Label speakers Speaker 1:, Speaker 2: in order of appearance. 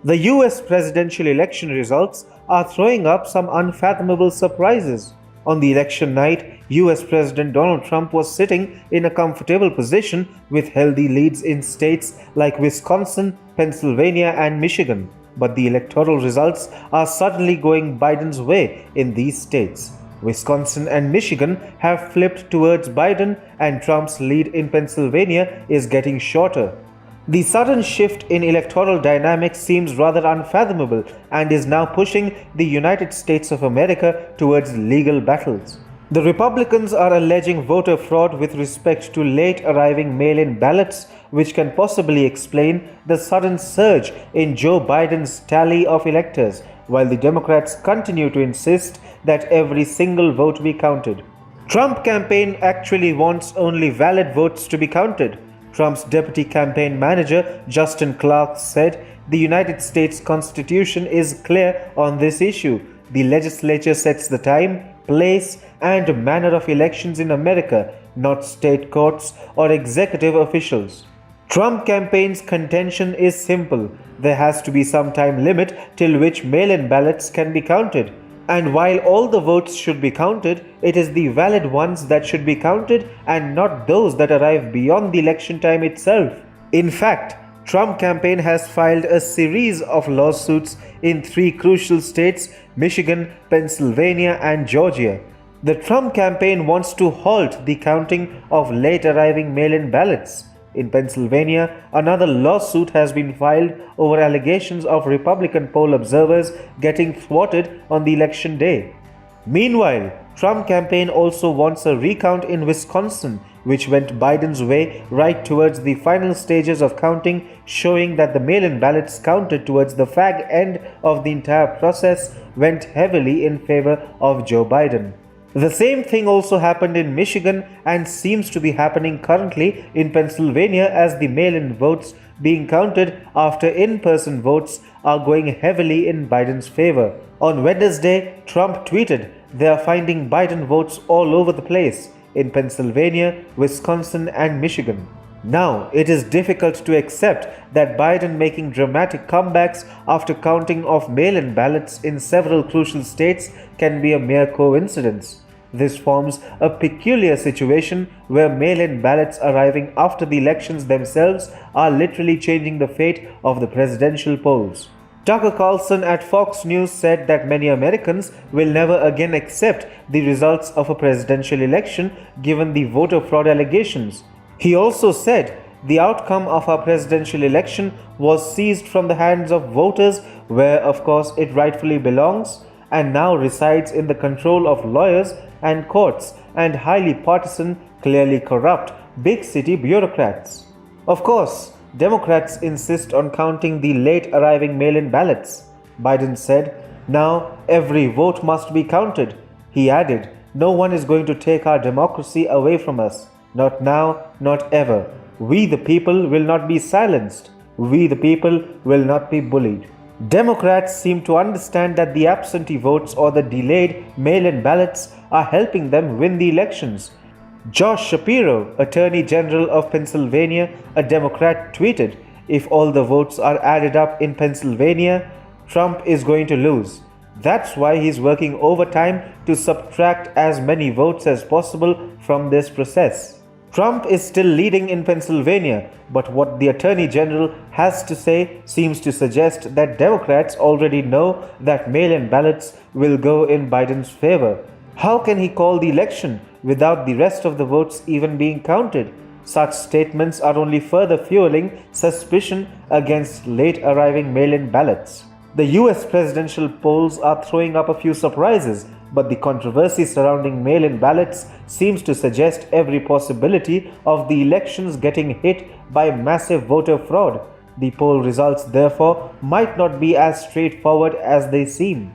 Speaker 1: The US presidential election results are throwing up some unfathomable surprises. On the election night, US President Donald Trump was sitting in a comfortable position with healthy leads in states like Wisconsin, Pennsylvania, and Michigan. But the electoral results are suddenly going Biden's way in these states. Wisconsin and Michigan have flipped towards Biden, and Trump's lead in Pennsylvania is getting shorter. The sudden shift in electoral dynamics seems rather unfathomable and is now pushing the United States of America towards legal battles. The Republicans are alleging voter fraud with respect to late arriving mail-in ballots, which can possibly explain the sudden surge in Joe Biden's tally of electors, while the Democrats continue to insist that every single vote be counted. Trump campaign actually wants only valid votes to be counted. Trump's deputy campaign manager, Justin Clark, said the United States Constitution is clear on this issue. The legislature sets the time, place, and manner of elections in America, not state courts or executive officials. Trump campaign's contention is simple. There has to be some time limit till which mail-in ballots can be counted. And while all the votes should be counted, it is the valid ones that should be counted and not those that arrive beyond the election time itself. In fact, Trump campaign has filed a series of lawsuits in 3 crucial states: Michigan, Pennsylvania, and Georgia. The Trump campaign wants to halt the counting of late arriving mail-in ballots. In Pennsylvania, another lawsuit has been filed over allegations of Republican poll observers getting thwarted on the election day. Meanwhile, Trump campaign also wants a recount in Wisconsin, which went Biden's way right towards the final stages of counting, showing that the mail-in ballots counted towards the fag end of the entire process went heavily in favor of Joe Biden. The same thing also happened in Michigan and seems to be happening currently in Pennsylvania, as the mail-in votes being counted after in-person votes are going heavily in Biden's favor. On Wednesday, Trump tweeted, "They are finding Biden votes all over the place in Pennsylvania, Wisconsin, and Michigan." Now, it is difficult to accept that Biden making dramatic comebacks after counting of mail-in ballots in several crucial states can be a mere coincidence. This forms a peculiar situation where mail-in ballots arriving after the elections themselves are literally changing the fate of the presidential polls. Tucker Carlson at Fox News said that many Americans will never again accept the results of a presidential election given the voter fraud allegations. He also said the outcome of our presidential election was seized from the hands of voters, where of course it rightfully belongs, and now resides in the control of lawyers and courts and highly partisan, clearly corrupt, big city bureaucrats. Of course, Democrats insist on counting the late arriving mail-in ballots. Biden said, "Now every vote must be counted." He added, "No one is going to take our democracy away from us. Not now, not ever. We the people will not be silenced. We the people will not be bullied." Democrats seem to understand that the absentee votes or the delayed mail-in ballots are helping them win the elections. Josh Shapiro, Attorney General of Pennsylvania, a Democrat, tweeted, "If all the votes are added up in Pennsylvania, Trump is going to lose. That's why he's working overtime to subtract as many votes as possible from this process." Trump is still leading in Pennsylvania, but what the Attorney General has to say seems to suggest that Democrats already know that mail-in ballots will go in Biden's favor. How can he call the election without the rest of the votes even being counted? Such statements are only further fueling suspicion against late arriving mail-in ballots. The US presidential polls are throwing up a few surprises, but the controversy surrounding mail-in ballots seems to suggest every possibility of the elections getting hit by massive voter fraud. The poll results, therefore, might not be as straightforward as they seem.